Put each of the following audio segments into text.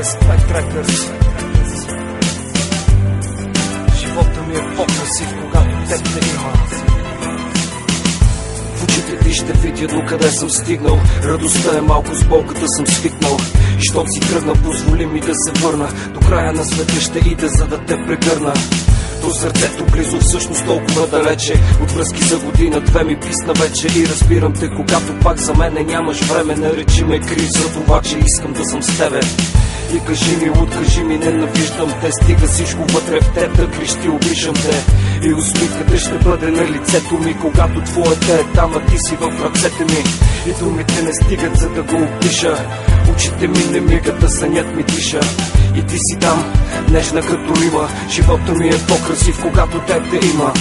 Респект, Рекърс. Живота ми е по-красив, когато теб те има. В очите ти ще видя докъде съм стигнал. Радостта е малко, с болката съм свикнал. И щом си тръгна, позволи ми да се върна. До края на света ще ида, за да те прегърна. До сърцето близо, всъщност толкова далече. От връзки за година, две ми писна вече. И разбирам те, когато пак за мене нямаш време. Наречи ме криза, това, че искам да съм с тебе. И кажи ми, откажи ми, ненавиждам те. Стига всичко вътре в теб да крещи, обичам те. И усмивката ще бъде на лицето ми, когато твоята е там, а ти си в ръцете ми. И думите не стигат, за да го опиша. Очите ми не мигат, а сънят ми диша. И ти си там, нежна като рима. Живота ми е по-красив, когато теб те има.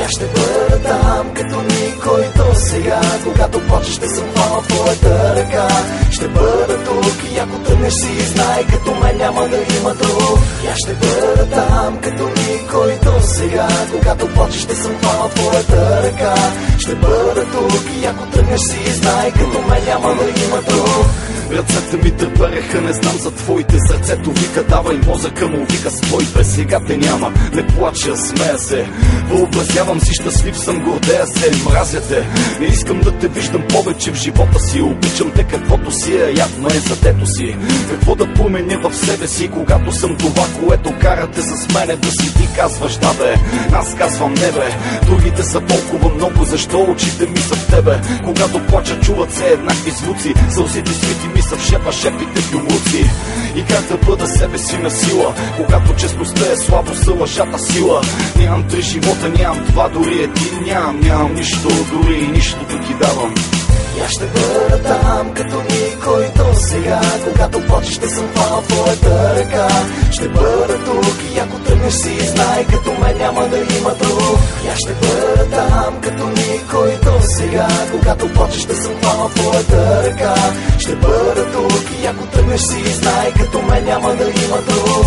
Я ще бъда там, като никой до сега. Когато почеш, ще съм хвана твоята ръка. Ще бъда тук и ако тръгнеш си знай, като мен няма да има друг. Я ще бъда там, като никой до сега. Когато почеш, ще съм хвана твоята ръка. Ще бъда тук и ако тръгнеш си знай, като мен няма да има друг. Ръцете ми трепереха, не знам за твоите. Сърцето вика, давай, мозъка му вика, стой, без сега те няма. Не плача, смея се, въобразявам си, щастлив съм, гордея се, мразя те. Не искам да те виждам повече в живота си. Обичам те каквото си е, ядно е за дето си. Какво да променя в себе си, когато съм това, което карате с мене да си ти казваш да бе. Аз казвам не бе, другите са толкова много, защо очите ми са в тебе? Когато плача, чуват се еднакви звуци, сълзите свети ми са в шепа, шепите гюмруци. И как да бъда себе си на сила, когато честността е слабо, са лъжата сила. Нямам три живота, нямам два, дори един нямам нищо, дори и нищо ти давам. Я ще бъда там, като никой до сега. Когато почеш, ще съм хванал твоята ръка. Ще бъда тук и ако тръгнеш си знай, като мен няма да има друг. Я ще бъда там, като никой до сега. Когато почеш, ще съм хванал твоята ръка. Ще бъда тук и ако тръгнеш си знай, като мен няма да има друг.